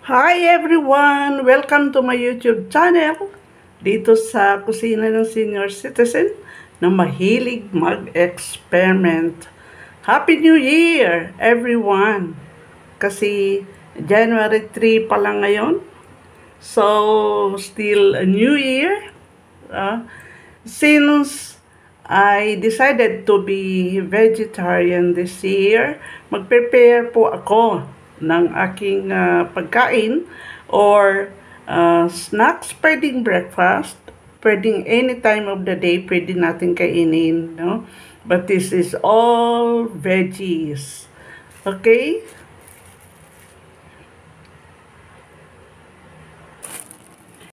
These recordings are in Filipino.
Hi everyone! Welcome to my YouTube channel. Dito sa kusina ng senior citizen na mahilig mag-experiment. Happy New Year everyone! Kasi January 3 pa lang ngayon. So, still a new year. Since I decided to be vegetarian this year, mag-prepare po ako ng aking pagkain or snacks, pwedeng breakfast, pwedeng any time of the day, pwede natin kainin, no? But this is all veggies. Okay?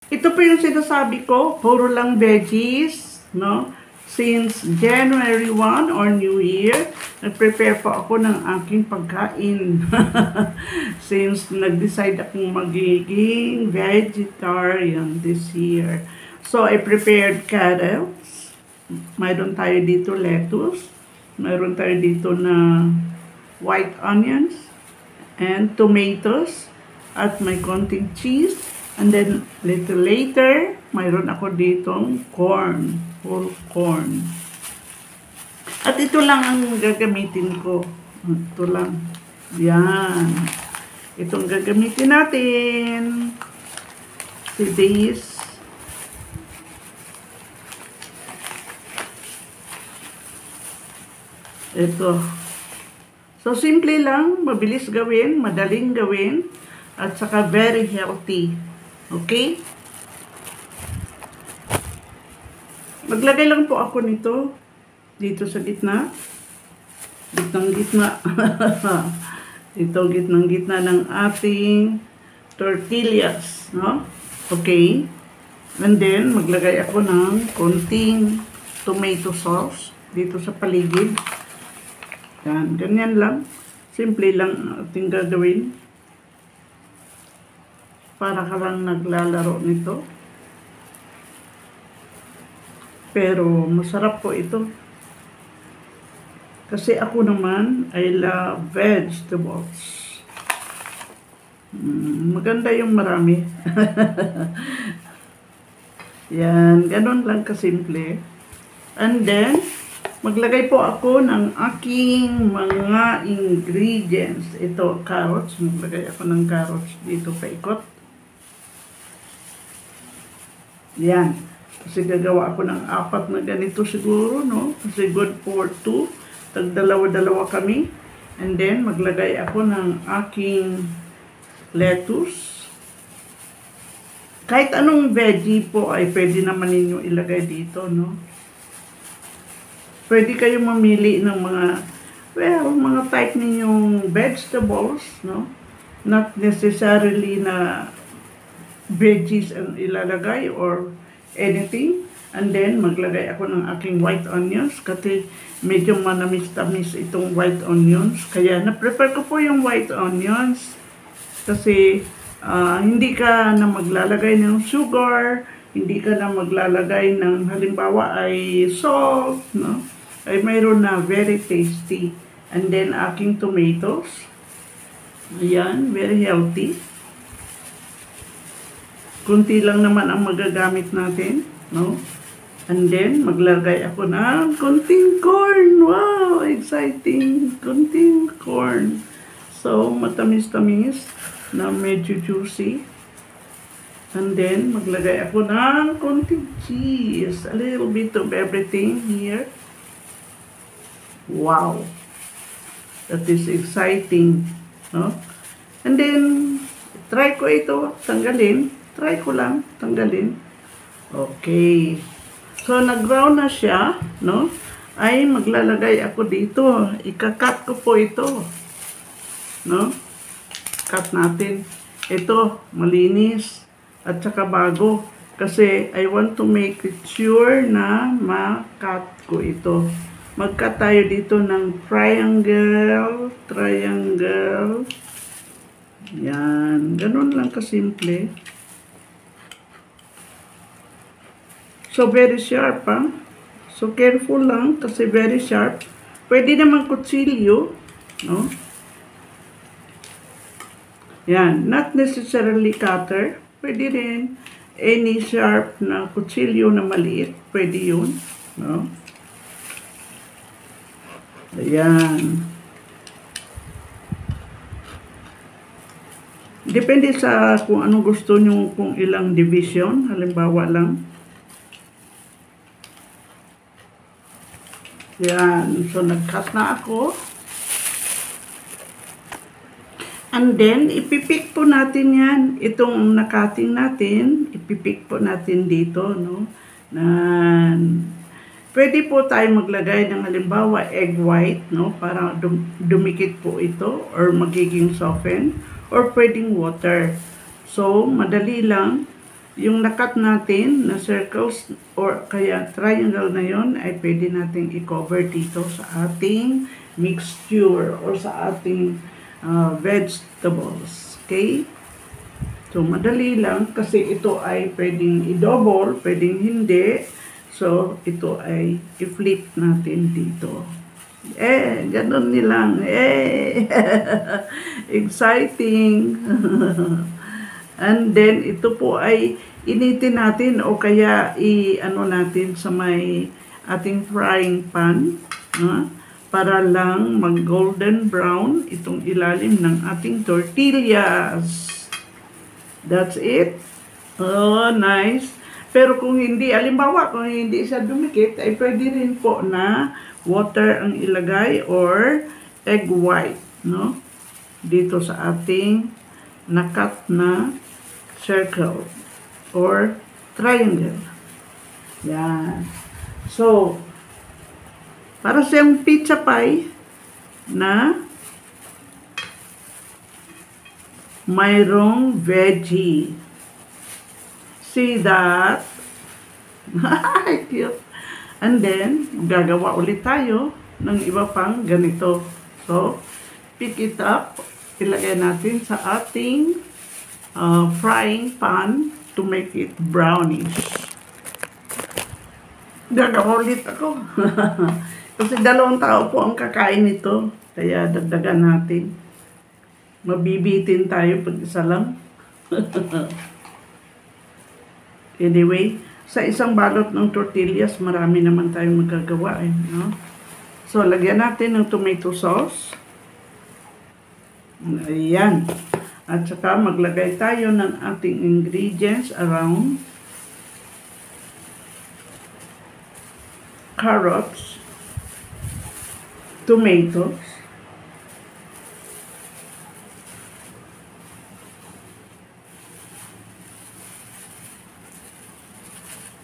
Ito po yung sinasabi ko, puro lang veggies, no? Since January 1 or New Year, nag-prepare po ako ng aking pagkain. Since nag-decide akong magiging vegetarian this year. So, I prepared carrots. Mayroon tayo dito lettuce. Mayroon tayo dito na white onions and tomatoes at may konting cheese. And then, little later, mayroon ako ditong corn. Whole corn. At ito lang ang gagamitin ko. Ito lang. Yan. Itong gagamitin natin. Si this. Ito. So, simple lang. Mabilis gawin. Madaling gawin. At saka very healthy. Okay? Maglagay lang po ako nito dito sa gitna. Gitnang-gitna. Ito, gitnang-gitna ng ating tortillas. No? Okay? And then, maglagay ako ng konting tomato sauce dito sa paligid. Yan. Ganyan lang. Simple lang ating gagawin. Para ka lang naglalaro nito. Pero masarap po ito. Kasi ako naman, I love vegetables. Maganda yung marami. Yan, ganun lang kasimple. And then, maglagay po ako ng aking mga ingredients. Ito, carrots. Maglagay ako ng carrots dito paikot. Yan. Kasi gagawa ako ng 4 na ganito siguro, no? Kasi good for 2. Tag-dalawa-dalawa kami. And then, maglagay ako ng aking lettuce. Kahit anong veggie po ay pwede naman ninyo ilagay dito, no? Pwede kayo mamili ng mga, mga type ninyong vegetables, no? Not necessarily na veggies ang ilalagay or anything. And then, maglagay ako ng aking white onions kasi medyo manamis-tamis itong white onions. Kaya, na-prefer ko po yung white onions kasi hindi ka na maglalagay ng sugar, hindi ka na maglalagay ng halimbawa ay salt, no? Ay mayroon na very tasty. And then, aking tomatoes. Ayan, very healthy. Kunti lang naman ang magagamit natin, no? And then, maglagay ako ng kunting corn. Wow! Exciting! Kunting corn. So, matamis-tamis na medyo juicy. And then, maglagay ako ng kunting cheese. A little bit of everything here. Wow! That is exciting, no? And then, try ko ito, tanggalin. Try ko lang, tanggalin. Okay. So, nag-brown na siya, no? Ay, maglalagay ako dito. Ika-cut ko po ito. No? Cut natin. Ito, malinis. At saka bago. Kasi, I want to make it sure na ma-cut ko ito. Mag-cut tayo dito ng triangle. Triangle. Yan. Ganun lang kasimple. So, very sharp, ha? So, careful lang kasi very sharp. Pwede naman kutsilyo, no? Yan, not necessarily cutter. Pwede rin any sharp na kutsilyo na maliit. Pwede yun. No? Ayan. Depende sa kung anong gusto nyo, kung ilang division. Halimbawa lang. Yan. So, nag-cut na ako. And then, ipipick po natin yan. Itong nakating natin, ipipick po natin dito, no? Pwede po tayo maglagay ng halimbawa egg white, no? Para dumikit po ito or magiging soften. Or pwedeng water. So, madali lang. Yung nakat natin na circles or kaya triangle na yon ay pwede natin i-cover dito sa ating mixture or sa ating vegetables. Okay? So, madali lang kasi ito ay pwedeng i-double, pwedeng hindi. So, ito ay i-flip natin dito. Ganun nilang. Exciting. And then, ito po ay initin natin o kaya i-ano natin sa may ating frying pan. Para lang mag-golden brown itong ilalim ng ating tortillas. That's it. Oh, nice. Pero kung hindi, alimbawa, kung hindi siya dumikit, ay pwede rin po na water ang ilagay or egg white, no? Dito sa ating nakat na circle or triangle. Yan. So, para siyang pizza pie na mayroong veggie. See that? Cute. And then, gagawa ulit tayo ng iba pang ganito. So, pick it up. Ilagay natin sa ating frying pan to make it brownish. Gagawa ulit ako. Kasi 2 tao po ang kakain nito. Kaya dagdagan natin. Mabibitin tayo pag isa lang. Anyway, sa isang balot ng tortillas, marami naman tayong magagawa. No? So, lagyan natin ng tomato sauce. Ayan. At saka maglagay tayo ng ating ingredients around carrots, tomatoes,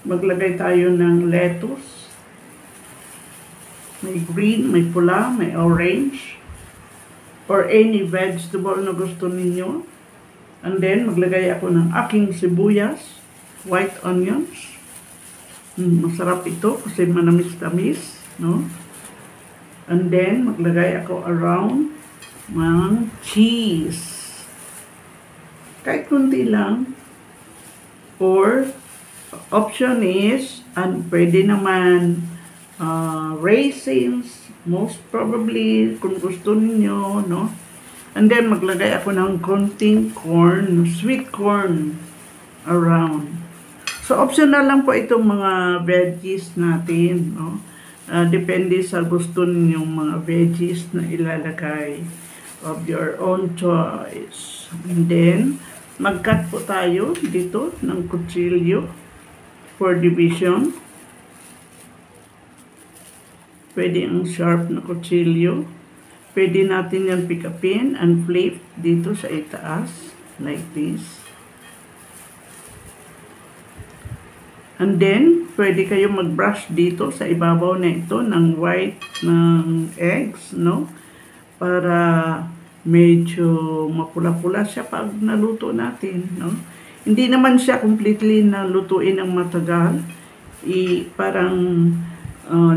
maglagay tayo ng lettuce, may green, may pula, may orange, or any vegetable na gusto ninyo. And then, maglagay ako ng aking sibuyas, white onions. Masarap ito kasi manamis-tamis, no? And then, maglagay ako around ng cheese. Kahit kunti lang. Or, option is, and pwede naman raisins, most probably, kung gusto niyo, no? And then, maglagay ako ng konting corn, sweet corn, around. So, optional lang po itong mga veggies natin, no? Depende sa gusto ninyong mga veggies na ilalagay of your own choice. And then, mag-cut po tayo dito ng kutsilyo for division. Pwede ang sharp na kutsilyo. Pwede natin yan pick upin and flip dito sa itaas. Like this. And then, pwede kayo mag-brush dito sa ibabaw na ito ng white ng eggs, no? Para medyo mapula-pula siya pag naluto natin, no? Hindi naman siya completely nalutuin ng matagal. Parang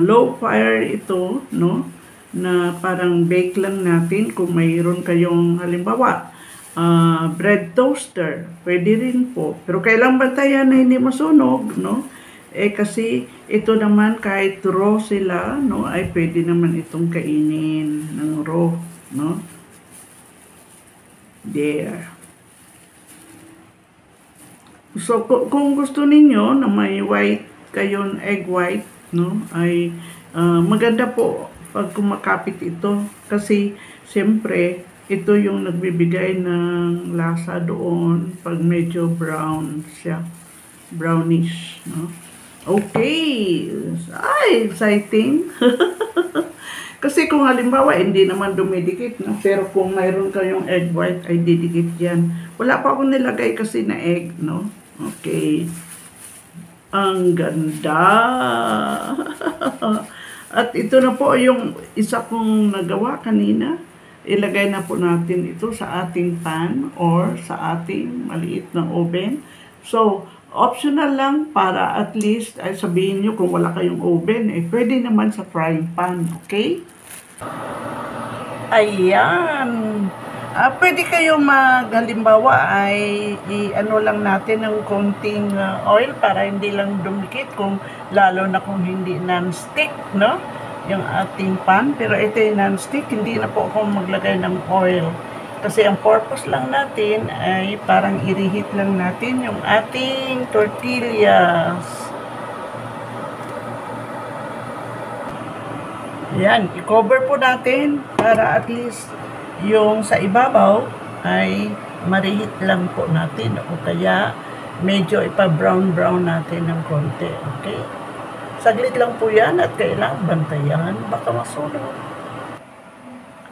low fire ito, no? Na parang bake lang natin kung mayroon kayong halimbawa bread toaster, pwede rin po. Pero kailang bantayan na hindi masunog, no? Kasi ito naman kahit raw sila, no, ay pwede naman itong kainin ng raw, no? There. So, kung gusto ninyo na may white kayo, egg white, no, ay maganda po pag kumakapit ito. Kasi, siyempre, ito yung nagbibigay ng lasa doon pag medyo brown siya. Brownish, no? Okay. Ay, exciting. Kasi kung halimbawa, hindi naman dumidikit, no? Pero kung mayroon kayong egg white, ay didikit yan. Wala pa akong nilagay kasi na egg, no? Okay. Ang ganda. At ito na po yung isa kong nagawa kanina. Ilagay na po natin ito sa ating pan or sa ating maliit na oven. So, optional lang para at least ay sabihin nyo kung wala kayong oven, eh pwede naman sa frying pan, okay? Ayan. Pwede kayo halimbawa ay i-ano lang natin ng konting oil para hindi lang dumikit lalo na kung hindi non-stick, no? Yung ating pan. Pero ito yung non-stick, hindi na po ako maglagay ng oil. Kasi ang purpose lang natin ay parang i-reheat lang natin yung ating tortillas. Yan, i-cover po natin para at least yung sa ibabaw ay ma-reheat lang po natin o kaya medyo ipa-brown natin ng konti. Okay? Saglit lang po yan at kailangan bantayan, baka masunog.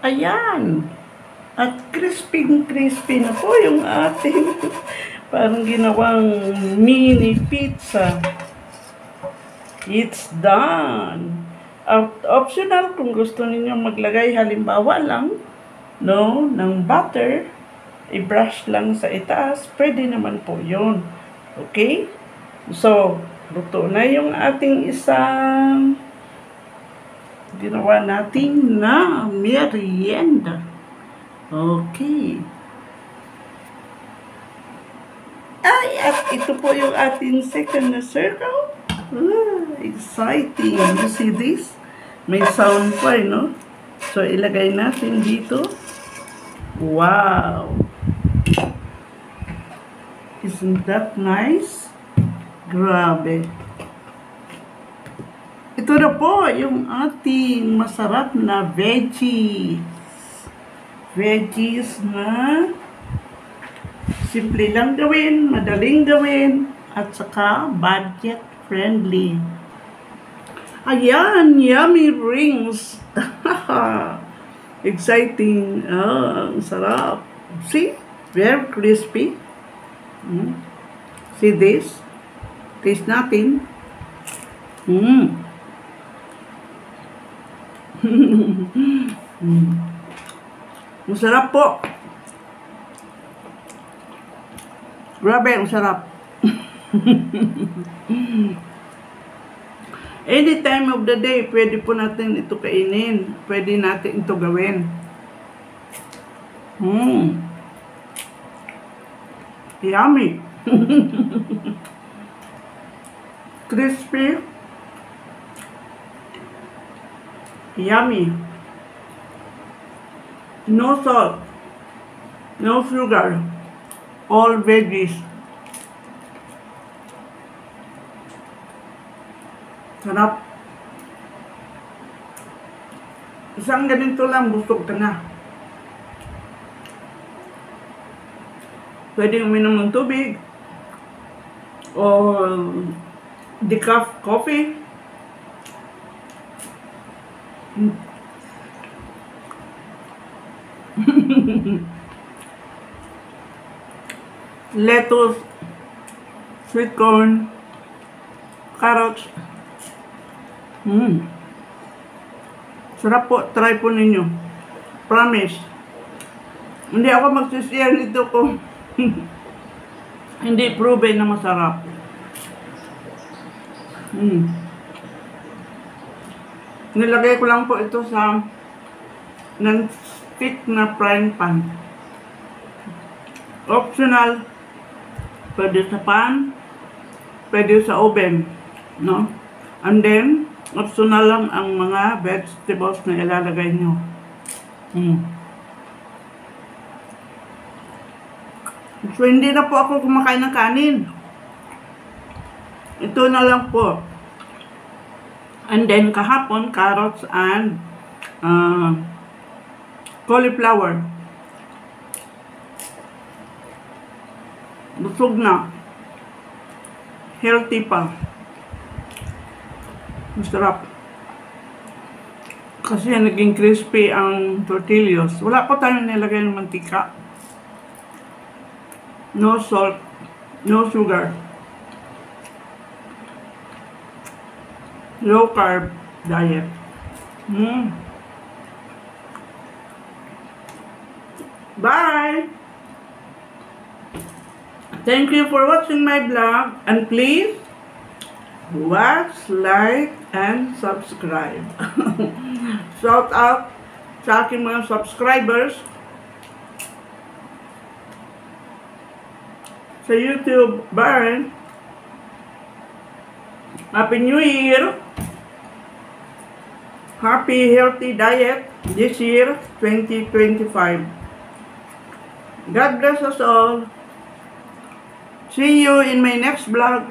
Ayan! At crispy na po yung ating parang ginawang mini pizza. It's done! Optional kung gusto niyo maglagay halimbawa lang, no, ng butter, i-brush lang sa itaas, pwede naman po yun. Okay? So, luto na yung ating isang ginawa natin na merienda. Okay. Ay, at ito po yung ating second na circle. Exciting. You see this? May sound pa, no? So, ilagay natin dito. Wow! Isn't that nice? Grabe. Ito na po yung ating masarap na veggies. Veggies na simple lang gawin, madaling gawin, at saka budget friendly. Ayan, yummy rings. Exciting. Ang sarap. See? Very crispy. See this? Taste natin. Masarap po. Grabe, ang sarap. Any time of the day, pwede po natin ito kainin. Pwede natin ito gawin. Yummy. Crispy. Yummy. No salt. No sugar. All veggies. Sarap. Isang ganito lang, busog ka na. Pwede uminom ng tubig o decaf coffee. Lettuce, sweet corn, carrots. Sarap po, try po ninyo. Promise. Hindi ako magsishare nito kung hindi proven na masarap. Nilagay ko lang po ito sa non-stick na frying pan. Optional. Pwede sa pan, pwede sa oven, no? And then, optional lang ang mga vegetables na ilalagay nyo. So, hindi na po ako kumakain ng kanin. Ito na lang po. And then, kahapon, carrots and cauliflower. Busog na. Healthy pa. Masarap. Kasi naging crispy ang tortillas. Wala pa tayong nilagay ng mantika. No salt. No sugar. Low carb diet. Bye! Thank you for watching my vlog, and please watch, like, and subscribe. Shout out sa aking mga subscribers sa YouTube. Bye! Happy New Year! Happy healthy diet this year, 2025. God bless us all. See you in my next vlog.